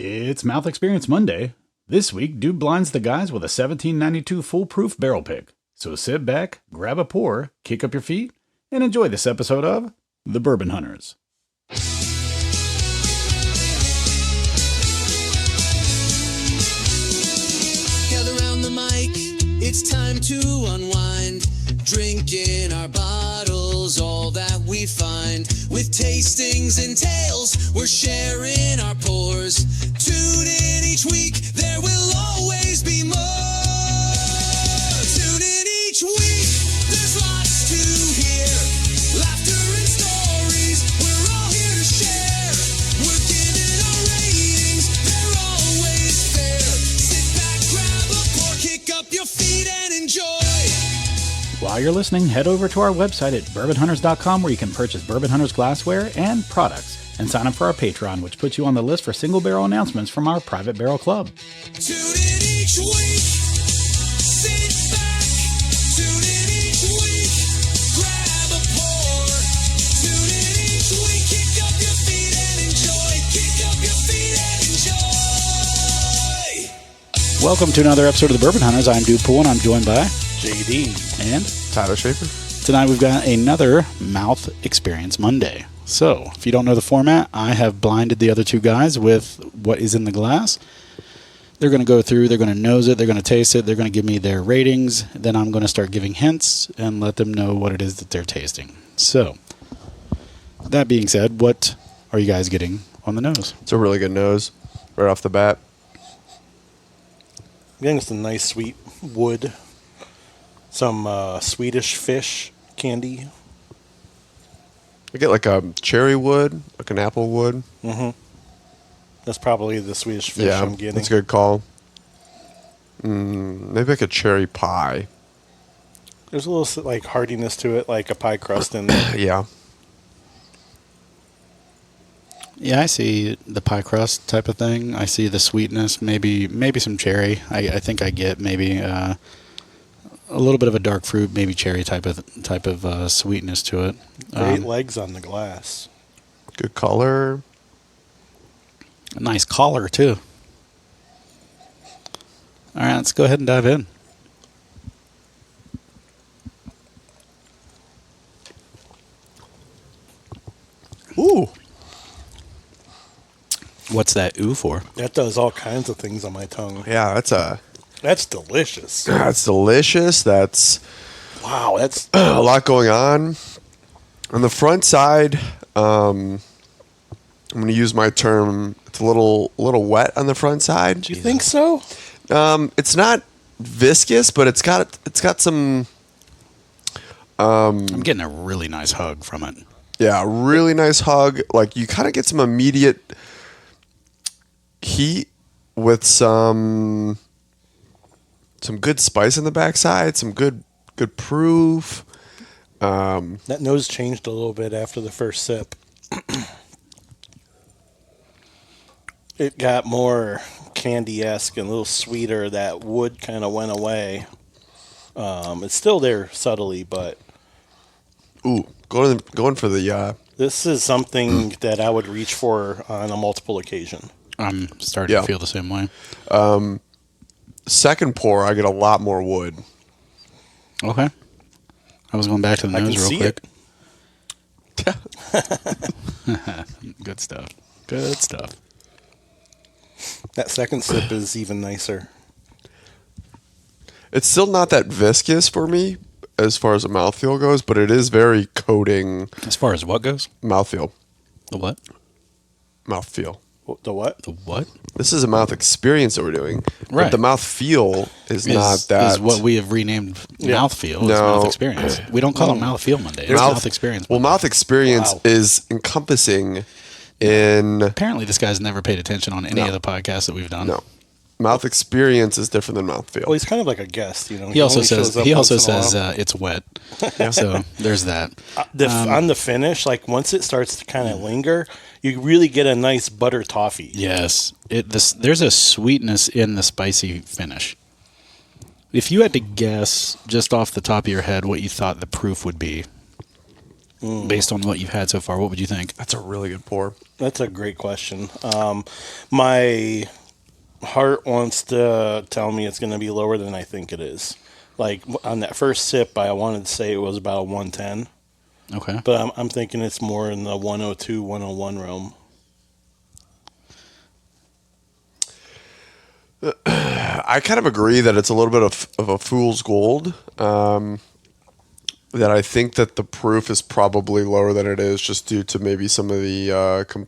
It's Mouth Experience Monday. This week, Dude blinds the guys with a 1792 foolproof barrel pick. So sit back, grab a pour, kick up your feet, and enjoy this episode of The Bourbon Hunters. Gather round the mic, it's time to unwind. Drinking our bottles, all that we find. With tastings and tales, we're sharing our pours. Tune in each week, there will always be more. Tune in each week, there's lots to hear. Laughter and stories, we're all here to share. We're giving our ratings, they're always fair. Sit back, grab a pour, kick up your feet and enjoy. While you're listening, head over to our website at bourbonhunters.com where you can purchase Bourbon Hunters glassware and products, and sign up for our Patreon, which puts you on the list for single barrel announcements from our private barrel club. Tune in each week, sit back. Tune in each week, grab a pour. Tune in each week, kick up your feet and enjoy. Kick up your feet and enjoy. Welcome to another episode of The Bourbon Hunters. I'm Dude Poole, and I'm joined by JD and Tyler Schaefer. Tonight we've got another Mouth Experience Monday. So, if you don't know the format, I have blinded the other two guys with what is in the glass. They're going to go through, they're going to nose it, they're going to taste it, they're going to give me their ratings, then I'm going to start giving hints and let them know what it is that they're tasting. So, that being said, what are you guys getting on the nose? It's a really good nose right off the bat. I'm getting some nice sweet wood, some Swedish fish candy. I get like a cherry wood, like an apple wood. Mm-hmm. That's probably the Swedish fish I'm getting. That's a good call. Maybe like a cherry pie. There's a little like hardiness to it, like a pie crust in there. Yeah. Yeah, I see the pie crust type of thing. I see the sweetness, maybe some cherry. I think I get maybe a little bit of a dark fruit, maybe cherry type of sweetness to it. Great legs on the glass. Good color. A nice collar too. All right, let's go ahead and dive in. Ooh. What's that ooh for? That does all kinds of things on my tongue. Yeah, That's delicious. that's delicious. That's Wow, that's a lot going on. On the front side, I'm going to use my term. It's a little wet on the front side. Do you think so? It's not viscous, but it's got some. I'm getting a really nice hug from it. Yeah, really nice hug. Like you kind of get some immediate heat with some good spice in the backside, some good proof. That nose changed a little bit after the first sip. It got more candy-esque and a little sweeter. That wood kind of went away. It's still there subtly, but Ooh, going for the this is something that I would reach for on a multiple occasion. I'm starting to feel the same way. second pour. I get a lot more wood. Okay. I was going back to the nose real quick. Good stuff. Good stuff. That second sip is even nicer. It's still not that viscous for me as far as the mouthfeel goes, but it is very coating. As far as what goes? Mouthfeel. The what? Mouthfeel. The what? The what? This is a mouth experience that we're doing. Right. But the mouthfeel is not that. Is what we have renamed mouthfeel. Is mouth experience. We don't call it mouthfeel Monday. It's mouth experience Monday. Well, mouth experience is encompassing in... Apparently this guy's never paid attention on any of the podcasts that we've done. No. Mouth experience is different than mouthfeel. Well, he's kind of like a guest, you know. He also says it's wet. So there's that. On the finish, like once it starts to kind of linger, you really get a nice butter toffee. Yes, there's a sweetness in the spicy finish. If you had to guess just off the top of your head what you thought the proof would be, based on what you've had so far, what would you think? That's a really good pour. That's a great question. My heart wants to tell me it's going to be lower than I think it is. Like on that first sip, I wanted to say it was about a 110, Okay. but I'm thinking it's more in the 102, 101 realm. I kind of agree that it's a little bit of a fool's gold. That I think that the proof is probably lower than it is just due to maybe some of the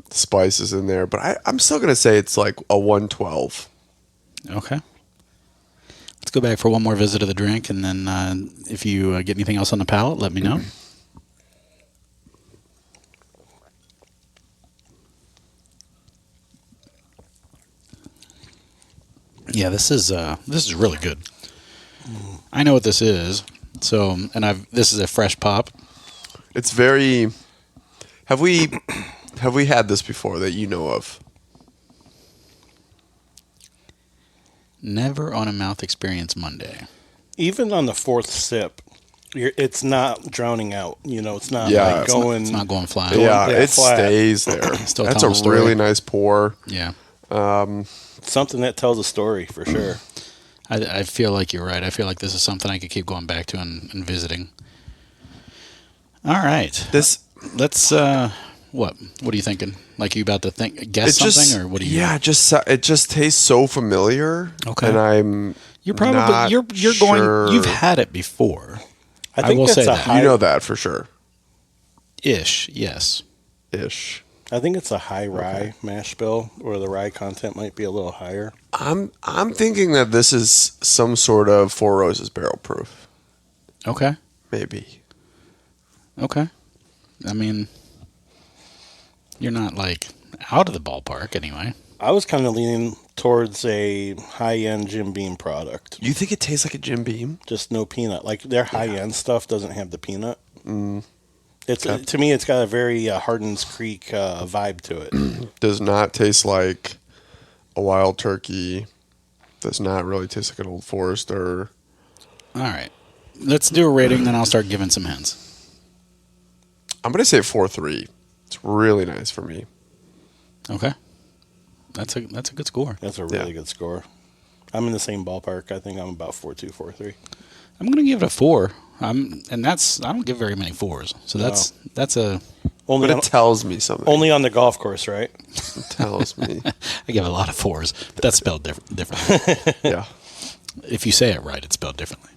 spices in there. But I'm still going to say it's like a 112. Okay. Let's go back for one more visit of the drink, and then if you get anything else on the palate, let me know. Yeah, this is really good. I know what this is. So, and this is a fresh pop. It's very. Have we had this before that you know of? Never on a Mouth Experience Monday. Even on the fourth sip, it's not drowning out. It's not Yeah, like going. It's not going flat. Yeah, it flat. stays there. Still That's telling a a story. really nice pour. Yeah. Something that tells a story for sure. I feel like you're right. I feel like this is something I could keep going back to and visiting. All right. Let's what are you thinking? Like, you about to guess something, or what do you? Yeah, it just tastes so familiar. Okay. And You're probably not you're going. sure. You've had it before. I think will that's say a that. high. You know that for sure. Ish. Yes. Ish. I think it's a high rye mash bill, where the rye content might be a little higher. I'm thinking that this is some sort of Four Roses barrel proof. Okay. Maybe. Okay. I mean, you're not like out of the ballpark anyway. I was kind of leaning towards a high-end Jim Beam product. You think it tastes like a Jim Beam? Just no peanut. Like, their high-end stuff doesn't have the peanut. It's to me, it's got a very Hardin's Creek vibe to it. Does not taste like a Wild Turkey. Does not really taste like an Old Forester. All right. Let's do a rating, then I'll start giving some hints. I'm going to say 4.3. It's really nice for me. Okay. That's a good score. That's a really good score. I'm in the same ballpark. I think I'm about 4.2, 4.3. I'm going to give it a 4. I don't give very many 4s. So that's a Only But on, it tells me something. only on the golf course, right? It tells me. I give a lot of 4s, but that's spelled differently. Yeah. If you say it right, it's spelled differently.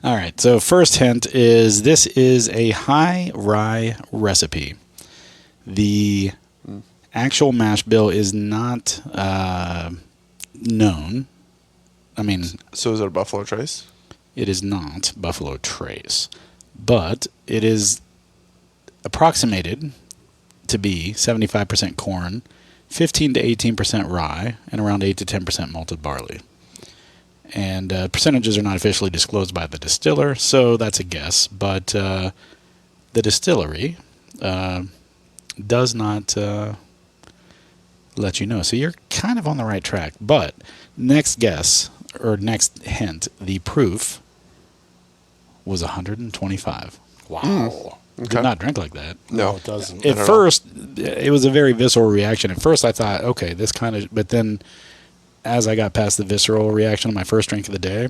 All right. So first hint is this is a high rye recipe. The actual mash bill is not known. I mean, So is it a Buffalo Trace? it is not Buffalo Trace, but it is approximated to be 75% corn, 15 to 18% rye, and around 8 to 10% malted barley. And percentages are not officially disclosed by the distiller, so that's a guess. But the distillery does not let you know. So you're kind of on the right track. But next guess, or next hint, the proof was 125. Wow. Did not drink like that. No. it doesn't. At first, it was a very visceral reaction. At first, I thought, okay, this kind of... But then, as I got past the visceral reaction of my first drink of the day,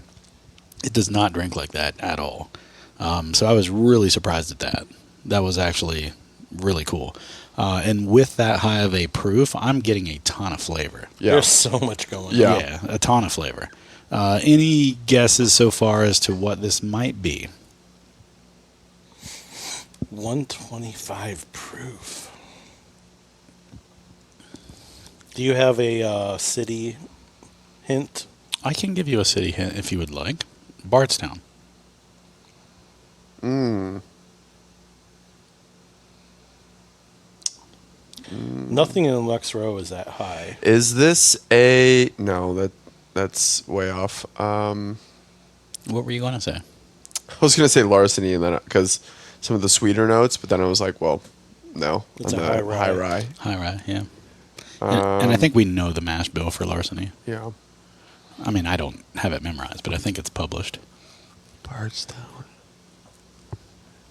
it does not drink like that at all. So I was really surprised at that. That was actually really cool. And with that high of a proof, I'm getting a ton of flavor. Yeah. There's so much going on. Yeah. A ton of flavor. Any guesses so far as to what this might be? 125 proof. Do you have a city hint? I can give you a city hint if you would like. Bardstown. Nothing in Lux Row is that high. Is this a... No, that's way off. What were you going to say? I was going to say larceny, and then because some of the sweeter notes, but then I was like, well, no. It's on a the high rye. High rye. High rye, yeah. And I think we know the mash bill for larceny. Yeah. I mean, I don't have it memorized, but I think it's published. Bardstown.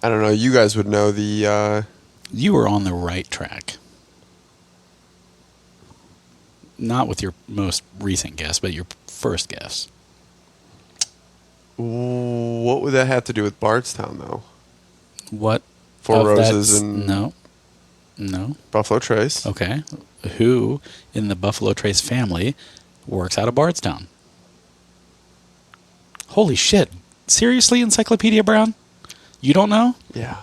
I don't know. You guys would know the. You were on the right track. Not with your most recent guess, but your first guess. What would that have to do with Bardstown, though? What? Four of Roses that- and No. Buffalo Trace. Okay. Who in the Buffalo Trace family works out of Bardstown? Holy shit. Seriously, Encyclopedia Brown? You don't know? Yeah.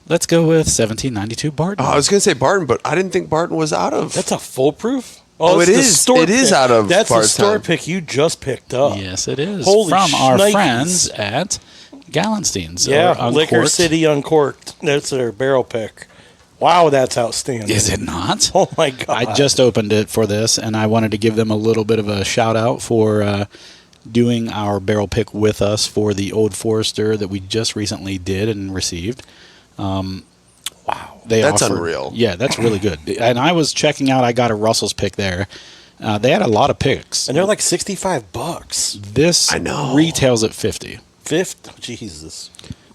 Let's go with 1792 Barton. Oh, I was going to say Barton, but I didn't think Barton was out of. That's a foolproof. Oh, it's it the is. store It is pick. out of That's the store Bardstown. pick you just picked up. Yes, it is. Holy From our shnikes. friends at Gallenstein's. Yeah, or Liquor Uncorked. City Uncorked. That's their barrel pick. Wow, that's outstanding. Is it not? Oh my god! I just opened it for this, and I wanted to give them a little bit of a shout out for doing our barrel pick with us for the Old Forester that we just recently did and received. Wow. That's unreal. Yeah, that's really good. And I was checking out. I got a Russell's pick there. They had a lot of picks. And they're like $65. This I know. retails at 50. Jesus.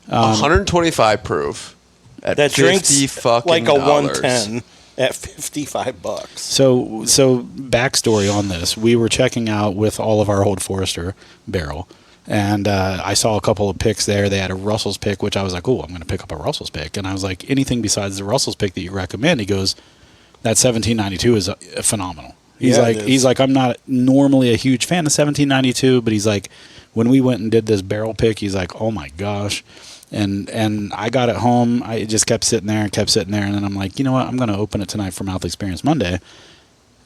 125 proof at That 50 drinks fucking like a dollars. 110 at $55. So backstory on this: we were checking out with all of our Old Forester barrel, and I saw a couple of picks there. They had a Russell's pick, which I was like, "Oh, I'm going to pick up a Russell's pick." And I was like, "Anything besides the Russell's pick that you recommend?" He goes, "That 1792 is phenomenal." Yeah, it is. He's like, I'm not normally a huge fan of 1792, but he's like, when we went and did this barrel pick, he's like, oh my gosh. And I got it home. I just kept sitting there, and then I'm like, you know what? I'm going to open it tonight for Mouth Experience Monday.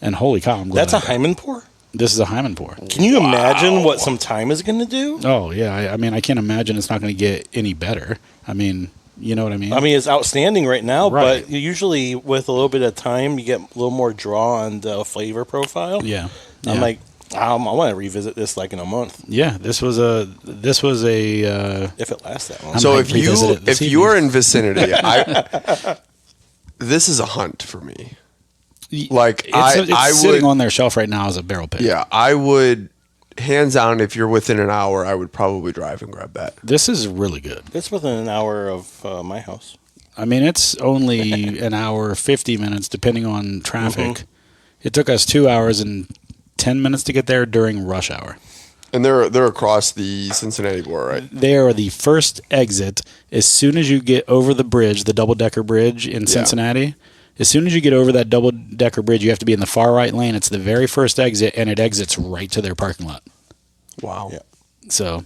And holy cow, I'm glad. That's a Hyman pour? This is a Hyman pour. Can you imagine what some time is going to do? Oh yeah, I mean, I can't imagine it's not going to get any better. I mean, you know what I mean? I mean, it's outstanding right now, Right. but usually with a little bit of time, you get a little more draw on the flavor profile. yeah. I'm Yeah. like, I want to revisit this like in a month Yeah, this was a if it lasts that long. I'm So might if revisit it this you are evening. in vicinity, this is a hunt for me. Like it's I sitting would, on their shelf right now as a barrel pick. yeah, I would hands down. If you're within an hour, I would probably drive and grab that. This is really good. It's within an hour of my house. I mean, it's only an hour 50 minutes depending on traffic. It took us 2 hours and 10 minutes to get there during rush hour. And they're across the Cincinnati border, right? They are the first exit as soon as you get over the bridge, the double-decker bridge in Cincinnati. As soon as you get over that double-decker bridge, you have to be in the far right lane. It's the very first exit, and it exits right to their parking lot. Wow. Yeah. So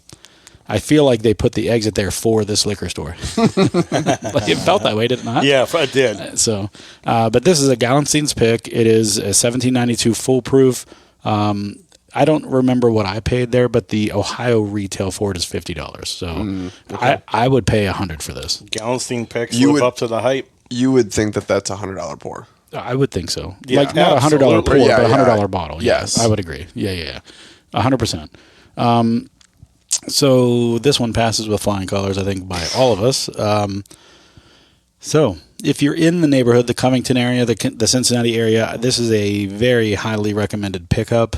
I feel like they put the exit there for this liquor store. Like, it felt that way, did it not? Yeah, I did. So, but this is a Gallenstein's pick. It is a 1792 foolproof. I don't remember what I paid there, but the Ohio retail for it is $50. So I would pay $100 for this. Gallenstein picks You live would- up to the hype. You would think that that's $100 pour. I would think so. Yeah, like not $100 pour, absolutely. Yeah, but a yeah. $100 bottle. Yeah, Yes. I would agree. Yeah. 100%. So this one passes with flying colors, I think, by all of us. So if you're in the neighborhood, the Covington area, the Cincinnati area, this is a very highly recommended pickup.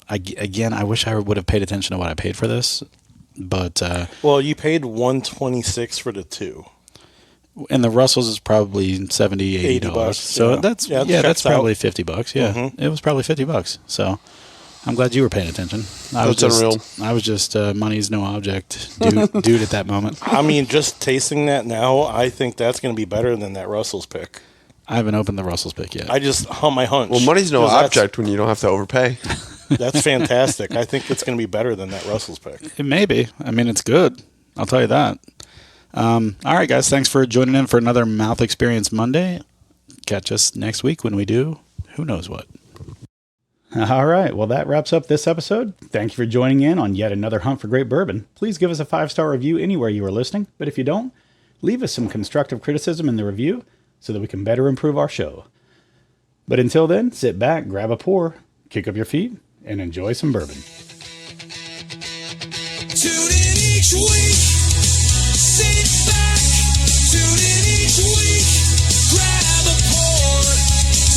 Again, I wish I would have paid attention to what I paid for this, but Well, you paid $126 for the two. and the Russells is probably $70, $80. $80, So yeah. that's Yeah, it that's checks out. probably $50. Yeah, it was probably $50. So I'm glad you were paying attention. That's unreal. I was just money's no object, dude at that moment. I mean, just tasting that now, I think that's going to be better than that Russell's pick. I haven't opened the Russell's pick yet. I just my hunch. Well, money's no 'Cause that's- object when you don't have to overpay. That's fantastic. I think it's going to be better than that Russell's pick. It may be. I mean, it's good. I'll tell you that. All right, guys. Thanks for joining in for another Mouth Experience Monday. Catch us next week when we do who knows what. All right. Well, that wraps up this episode. Thank you for joining in on yet another hunt for great bourbon. Please give us a 5-star review anywhere you are listening. But if you don't, leave us some constructive criticism in the review so that we can better improve our show. But until then, sit back, grab a pour, kick up your feet, and enjoy some bourbon. Tune in each week. Sit back. Tune in each week. Grab a pour.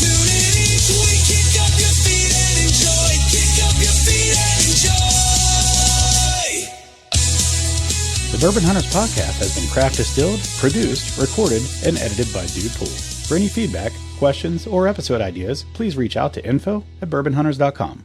Tune in each week. Kick up your feet and enjoy. Kick up your feet and enjoy. The Bourbon Hunters podcast has been craft distilled, produced, recorded, and edited by Dude Pool. For any feedback, questions, or episode ideas, please reach out to info@bourbonhunters.com.